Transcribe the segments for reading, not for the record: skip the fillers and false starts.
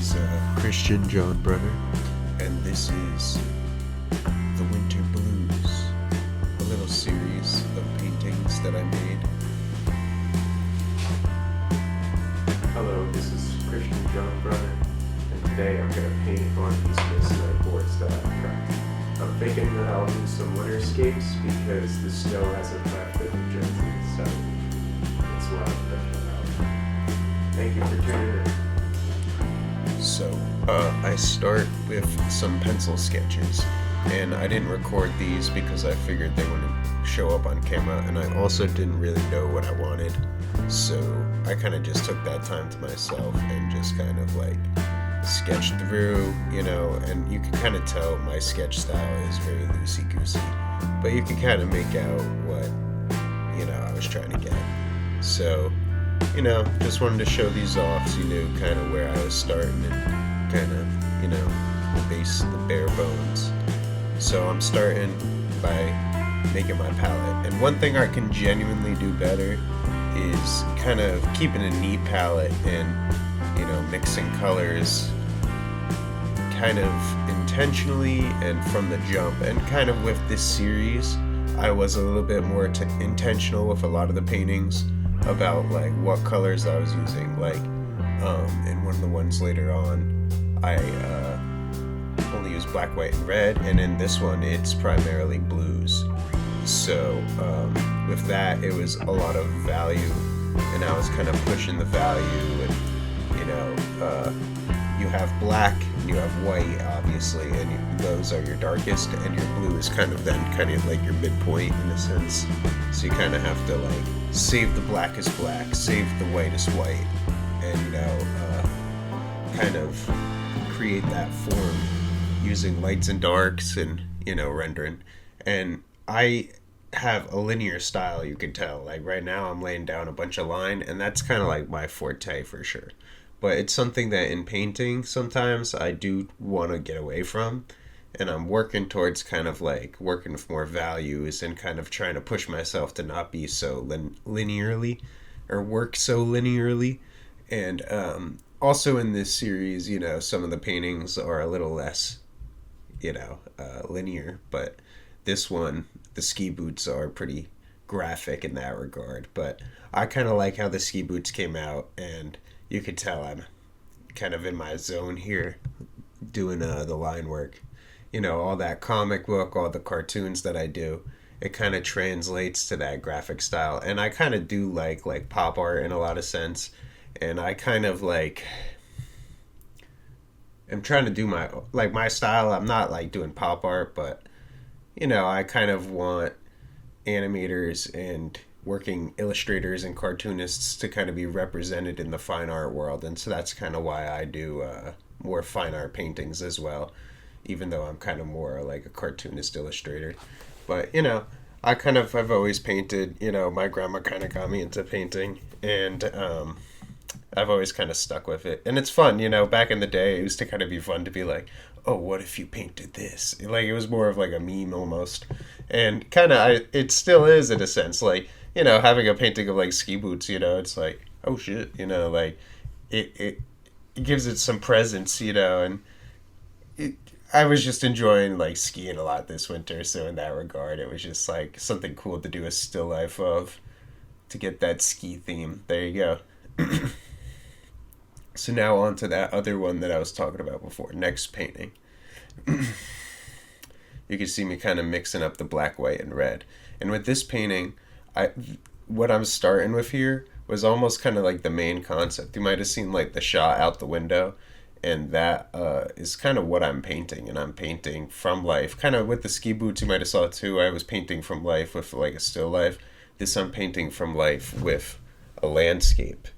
is Christian John Brunner, and this is The Winter Blues, a little series of paintings that I made. Hello, this is Christian John Brunner, and today I'm going to paint on these masonite boards that I've cracked. I'm thinking that I'll do some winterscapes because the snow hasn't left in New Jersey, so that's what I'm thinking about. Thank you for tuning in. So, I start with some pencil sketches, and I didn't record these because I figured they wouldn't show up on camera, and I also didn't really know what I wanted, so I kind of just took that time to myself and just kind of like sketched through, and you can kind of tell my sketch style is very loosey-goosey, but you can kind of make out what, I was trying to get. So, just wanted to show these off so you knew kind of where I was starting and kind of, the bare bones. So I'm starting by making my palette. And one thing I can genuinely do better is kind of keeping a neat palette and, mixing colors kind of intentionally and from the jump. And kind of with this series, I was a little bit more intentional with a lot of the paintings about like what colors I was using. Like in one of the ones later on, I only use black, white, and red, and in this one it's primarily blues. So with that, it was a lot of value, and I was kind of pushing the value. And you have black and you have white, obviously, and those are your darkest, and your blue is kind of like your midpoint in a sense. So you kind of have to like save the blackest black, save the whitest white, and kind of create that form using lights and darks and rendering. And I have a linear style, you can tell. Like right now I'm laying down a bunch of line, and that's kind of like my forte for sure. But it's something that in painting sometimes I do want to get away from, and I'm working towards kind of like working with more values and kind of trying to push myself to not be so linearly or work so linearly. And also in this series, some of the paintings are a little less, linear, but this one, the ski boots are pretty graphic in that regard. But I kind of like how the ski boots came out, and you could tell I'm kind of in my zone here doing the line work. All that comic book, all the cartoons that I do, it kind of translates to that graphic style. And I kind of do like pop art in a lot of sense. And I kind of like am trying to do my style. I'm not like doing pop art, but I kind of want animators and working illustrators and cartoonists to kind of be represented in the fine art world. And so that's kind of why I do more fine art paintings as well, even though I'm kind of more like a cartoonist illustrator. But I've always painted. My grandma kind of got me into painting, and I've always kind of stuck with it. And it's fun. Back in the day it used to kind of be fun to be like, oh, what if you painted this? Like it was more of like a meme almost. And kind of it still is in a sense, like having a painting of like ski boots, it's like, oh shit, like it gives it some presence, and I was just enjoying like skiing a lot this winter. So in that regard, it was just like something cool to do a still life of, to get that ski theme. There you go. So now on to that other one that I was talking about before, next painting. You can see me kind of mixing up the black, white, and red. And with this painting, what I'm starting with here was almost kind of like the main concept. You might have seen like the shot out the window, and that is kind of what I'm painting. And I'm painting from life. Kind of with the ski boots you might have saw too, I was painting from life with like a still life. This I'm painting from life with a landscape.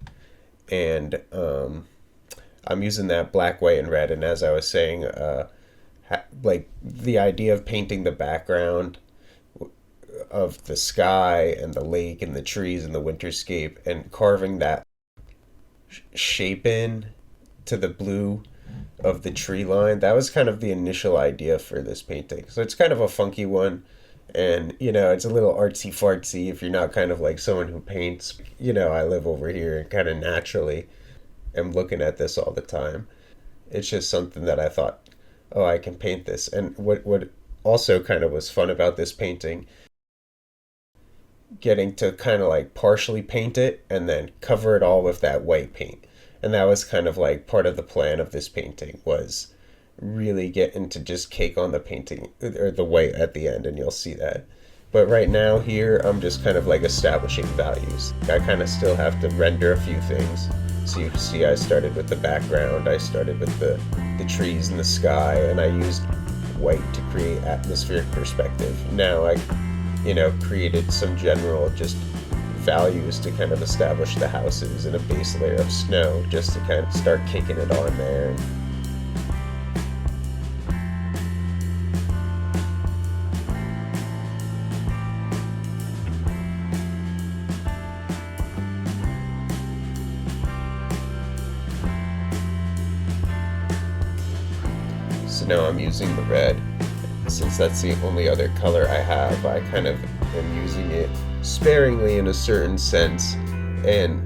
And I'm using that black, white, and red. And as I was saying, like the idea of painting the background of the sky and the lake and the trees and the winterscape, and carving that shape in to the blue of the tree line, that was kind of the initial idea for this painting. So it's kind of a funky one, and it's a little artsy fartsy if you're not kind of like someone who paints. I live over here and kind of naturally am looking at this all the time. It's just something that I thought, oh, I can paint this. And what also kind of was fun about this painting, getting to kind of like partially paint it and then cover it all with that white paint. And that was kind of like part of the plan of this painting, was really getting to just cake on the painting or the white at the end, and you'll see that. But right now here, I'm just kind of like establishing values. I kind of still have to render a few things. So you see I started with the background, I started with the trees and the sky, and I used white to create atmospheric perspective. Now I, created some general just values to kind of establish the houses and a base layer of snow just to kind of start caking it on there. So now I'm using the red. Since that's the only other color I have, I kind of am using it sparingly in a certain sense, and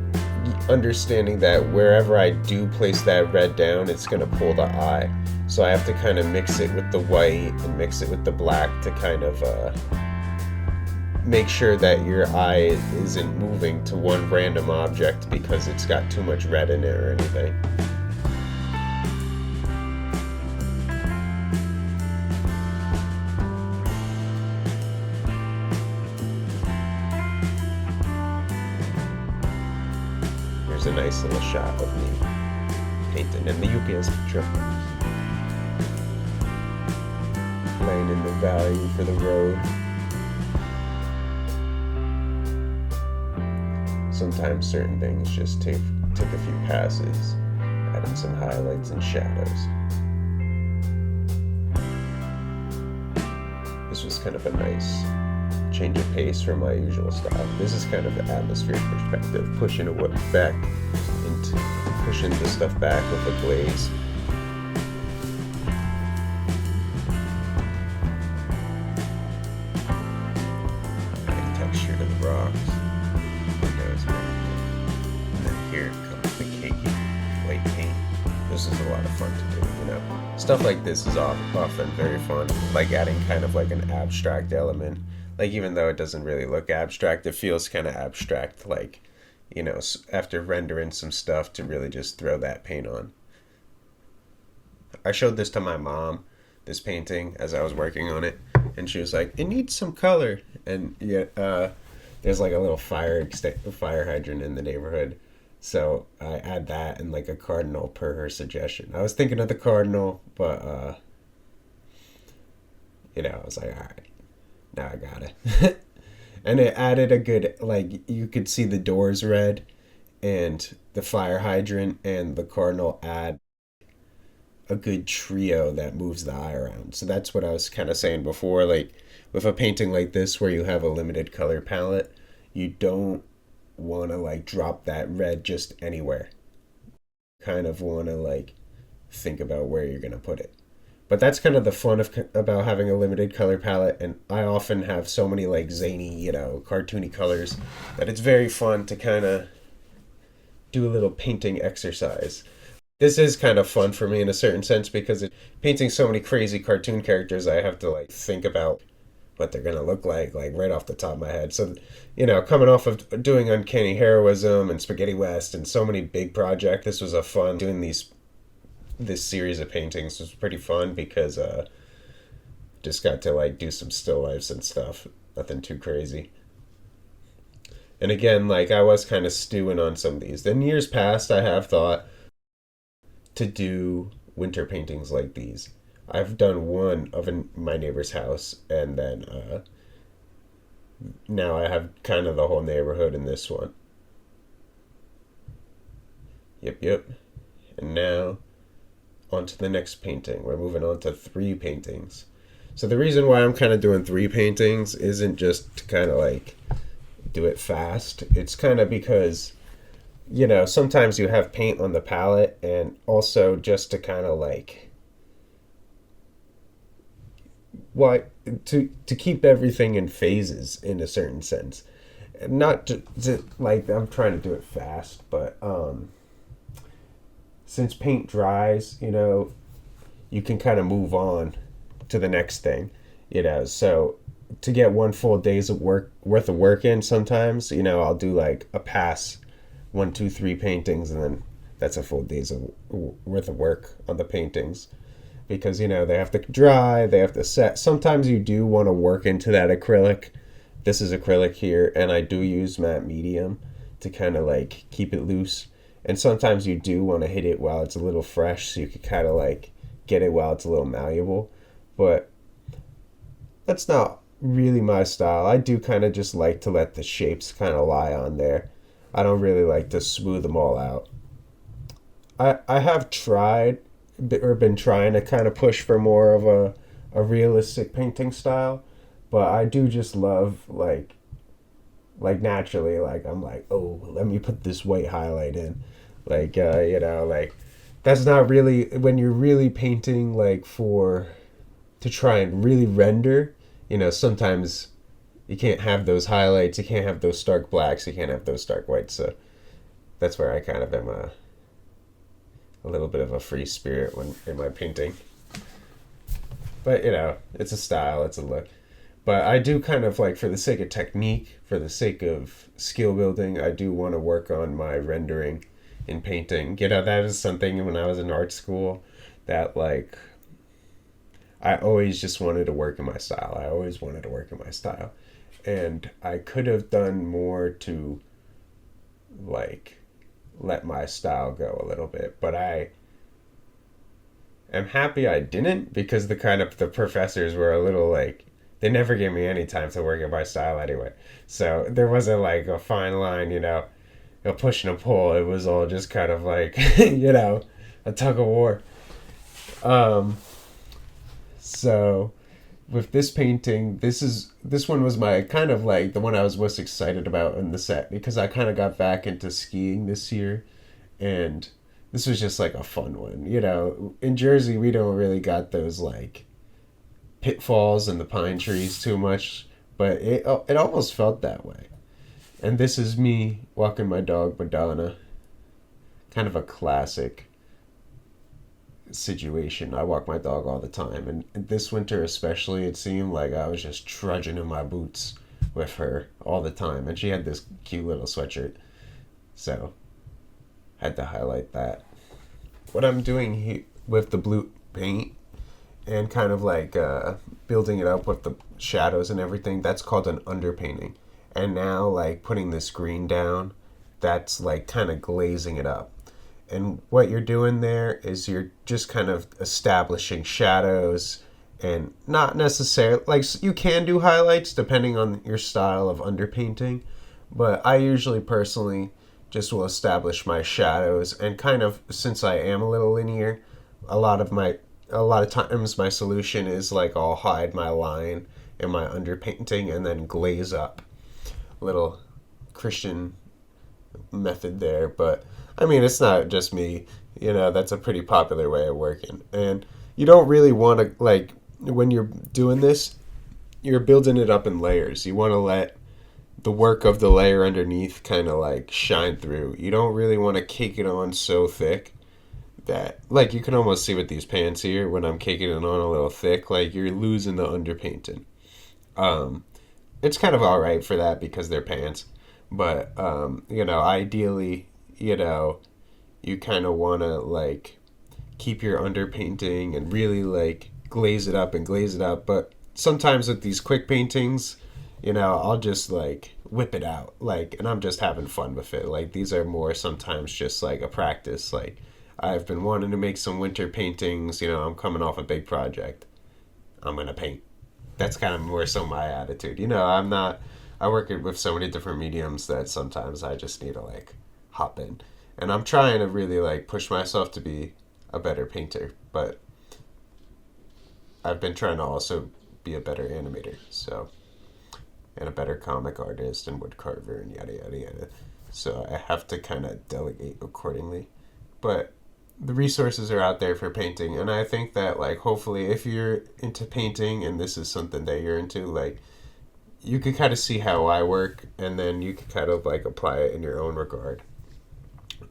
understanding that wherever I do place that red down, it's going to pull the eye. So I have to kind of mix it with the white and mix it with the black to kind of make sure that your eye isn't moving to one random object because it's got too much red in it or anything. A nice little shot of me painting in the UPS truck, laying in the value for the road. Sometimes certain things just take a few passes, adding some highlights and shadows. This was kind of a nice change of pace from my usual style. This is kind of the atmospheric perspective, pushing it back into pushing the stuff back with a glaze. Adding texture to the rocks, windows, and then here comes the cakey white paint. This is a lot of fun to do, Stuff like this is often very fun, like adding kind of like an abstract element. Like, even though it doesn't really look abstract, it feels kind of abstract, like, after rendering some stuff, to really just throw that paint on. I showed this to my mom, this painting, as I was working on it, and she was like, it needs some color. And there's like a little fire hydrant in the neighborhood, so I add that and like a cardinal per her suggestion. I was thinking of the cardinal, but, I was like, all right. Now I got it. And it added a good, like, you could see the doors red, and the fire hydrant and the cardinal add a good trio that moves the eye around. So that's what I was kind of saying before, like, with a painting like this where you have a limited color palette, you don't want to, like, drop that red just anywhere. You kind of want to, like, think about where you're going to put it. But that's kind of the fun about having a limited color palette, and I often have so many like zany, cartoony colors that it's very fun to kind of do a little painting exercise. This is kind of fun for me in a certain sense because painting so many crazy cartoon characters, I have to like think about what they're going to look like right off the top of my head. So, coming off of doing Uncanny Heroism and Spaghetti West and so many big projects, this was a fun doing this series of paintings was pretty fun because just got to like do some still lifes and stuff, nothing too crazy. And again, like, I was kind of stewing on some of these. In years past, I have thought to do winter paintings like these. I've done one of my neighbor's house, and then now I have kind of the whole neighborhood in this one. Yep. And now on to the next painting. We're moving on to 3 paintings. So the reason why I'm kind of doing 3 paintings isn't just to kind of like do it fast. It's kind of because, sometimes you have paint on the palette, and also just to kind of like, to keep everything in phases in a certain sense. Not to like, I'm trying to do it fast, but since paint dries, you can kind of move on to the next thing, So to get one full day's of work worth of work in, sometimes, I'll do like a pass, one, two, three paintings, and then that's a full day's of worth of work on the paintings because they have to dry, they have to set. Sometimes you do want to work into that acrylic. This is acrylic here, and I do use matte medium to kind of like keep it loose. And sometimes you do want to hit it while it's a little fresh, so you can kind of like get it while it's a little malleable. But that's not really my style. I do kind of just like to let the shapes kind of lie on there. I don't really like to smooth them all out. I have tried or been trying to kind of push for more of a realistic painting style, but I do just love like naturally, like I'm like, oh, let me put this white highlight in, like that's not really when you're really painting like for to try and really render. Sometimes you can't have those highlights, you can't have those stark blacks, you can't have those stark whites. So that's where I kind of am a little bit of a free spirit when in my painting. But it's a style, it's a look. But I do kind of like, for the sake of technique, for the sake of skill building, I do want to work on my rendering in painting. That is something when I was in art school that like I always just wanted to work in my style. I always wanted to work in my style. And I could have done more to like let my style go a little bit, but I am happy I didn't because the professors were a little like, they never gave me any time to work in my style anyway. So there wasn't like a fine line, a push and a pull. It was all just kind of like, a tug of war. So with this painting, this one was my kind of like the one I was most excited about in the set because I kind of got back into skiing this year, and this was just like a fun one. In Jersey, we don't really got those like pitfalls and the pine trees too much, but it almost felt that way. And this is me walking my dog Madonna, kind of a classic situation. I walk my dog all the time, and this winter especially, it seemed like I was just trudging in my boots with her all the time, and she had this cute little sweatshirt, so had to highlight that. What I'm doing here with the blue paint and kind of like building it up with the shadows and everything, that's called an underpainting. And now like putting this green down, that's like kind of glazing it up. And what you're doing there is you're just kind of establishing shadows, and not necessarily like you can do highlights depending on your style of underpainting, but I usually personally just will establish my shadows, and kind of, since I am a little linear, a lot of times my solution is like I'll hide my line in my underpainting and then glaze up. Little Christian method there, but I mean, it's not just me, that's a pretty popular way of working. And you don't really want to, like, when you're doing this, you're building it up in layers. You want to let the work of the layer underneath kind of like shine through. You don't really want to cake it on so thick that, like, you can almost see with these pants here, when I'm caking it on a little thick, like, you're losing the underpainting. It's kind of all right for that because they're pants. But, ideally, you kind of want to, like, keep your underpainting and really, like, glaze it up. But sometimes with these quick paintings, I'll just, like, whip it out. Like, and I'm just having fun with it. Like, these are more sometimes just, like, a practice. Like, I've been wanting to make some winter paintings. I'm coming off a big project. I'm going to paint. That's kind of more so my attitude. I work with so many different mediums that sometimes I just need to like hop in. And I'm trying to really like push myself to be a better painter, but I've been trying to also be a better animator, so, and a better comic artist and wood carver and yada yada yada. So I have to kind of delegate accordingly. But the resources are out there for painting, and I think that like hopefully if you're into painting and this is something that you're into, like, you could kind of see how I work, and then you could kind of like apply it in your own regard.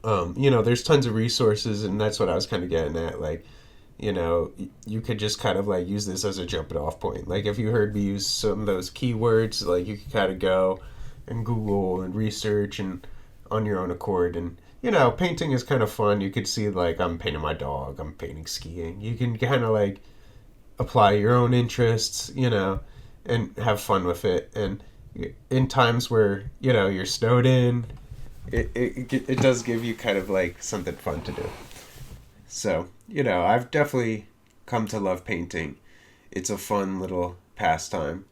There's tons of resources, and that's what I was kind of getting at. Like, you could just kind of like use this as a jumping off point. Like, if you heard me use some of those keywords, like you could kind of go and Google and research and on your own accord. And painting is kind of fun. You could see like I'm painting my dog, I'm painting skiing. You can kind of like apply your own interests, and have fun with it. And in times where you're snowed in, it does give you kind of like something fun to do. So I've definitely come to love painting. It's a fun little pastime.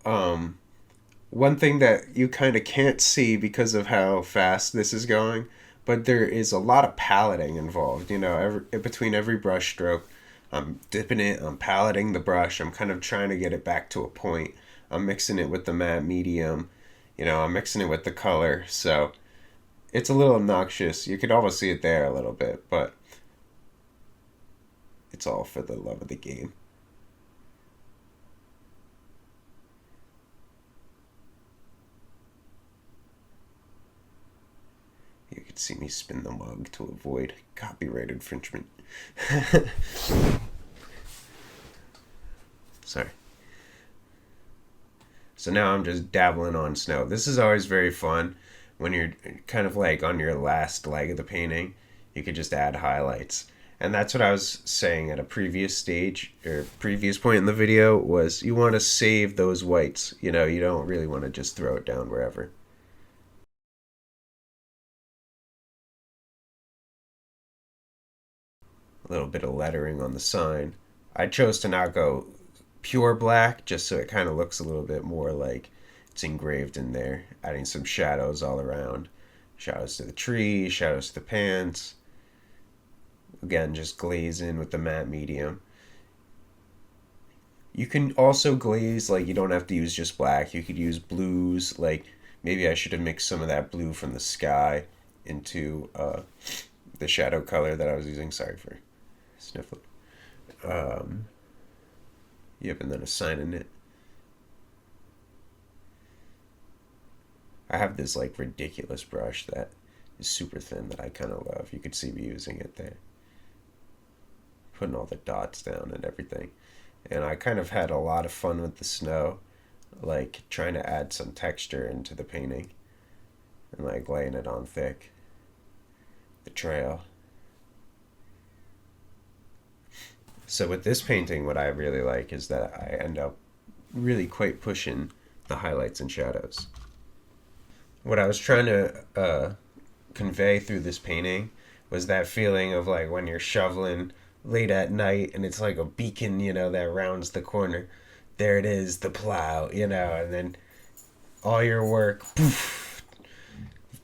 One thing that you kind of can't see because of how fast this is going, but there is a lot of paletting involved. Between every brush stroke, I'm dipping it, I'm paletting the brush, I'm kind of trying to get it back to a point. I'm mixing it with the matte medium, I'm mixing it with the color. So it's a little obnoxious. You could almost see it there a little bit, but it's all for the love of the game. You could see me spin the mug to avoid copyright infringement. Sorry. So now I'm just dabbling on snow. This is always very fun when you're kind of like on your last leg of the painting. You could just add highlights. And that's what I was saying at a previous stage or previous point in the video was you want to save those whites. You don't really want to just throw it down wherever. A little bit of lettering on the sign. I chose to not go pure black just so it kind of looks a little bit more like it's engraved in there. Adding some shadows all around. Shadows to the tree, shadows to the pants. Again, just glaze in with the matte medium. You can also glaze, like you don't have to use just black. You could use blues, like maybe I should have mixed some of that blue from the sky into the shadow color that I was using. Sorry for sniffling. Yep, and then assigning it. I have this like ridiculous brush that is super thin that I kind of love. You could see me using it there. Putting all the dots down and everything. And I kind of had a lot of fun with the snow, like trying to add some texture into the painting and like laying it on thick. The trail. So with this painting, what I really like is that I end up really quite pushing the highlights and shadows. What I was trying to convey through this painting was that feeling of like when you're shoveling late at night and it's like a beacon, that rounds the corner. There it is, the plow, and then all your work, poof,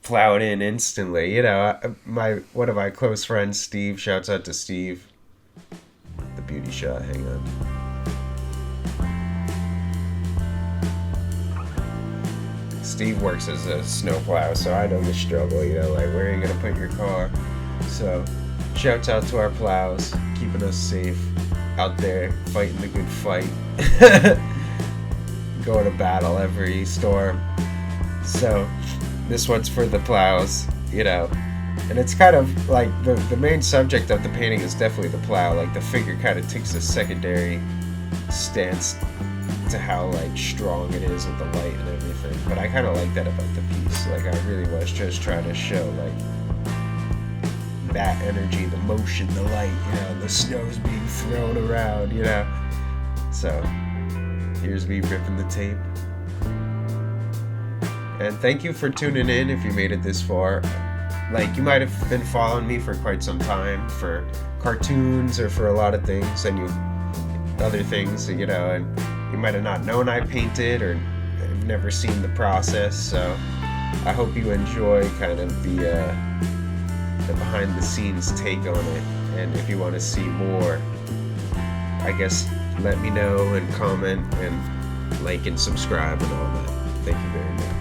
plowed in instantly. One of my close friends, Steve, shouts out to Steve. The beauty shot, hang on. Steve works as a snowplow, so I know the struggle, like where are you gonna put your car? So shouts out to our plows, keeping us safe out there, fighting the good fight, going to battle every storm. So this one's for the plows, and it's kind of like the main subject of the painting is definitely the plow. Like the figure kind of takes a secondary stance to how like strong it is with the light and everything. But I kind of like that about the piece. Like I really was just trying to show like that energy, the motion, the light, the snow's being thrown around, So here's me ripping the tape. And thank you for tuning in if you made it this far. Like you might have been following me for quite some time for cartoons or for a lot of things and other things, and you might have not known I painted or have never seen the process. So I hope you enjoy kind of the behind the scenes take on it. And if you want to see more, I guess let me know and comment and like and subscribe and all that. Thank you very much.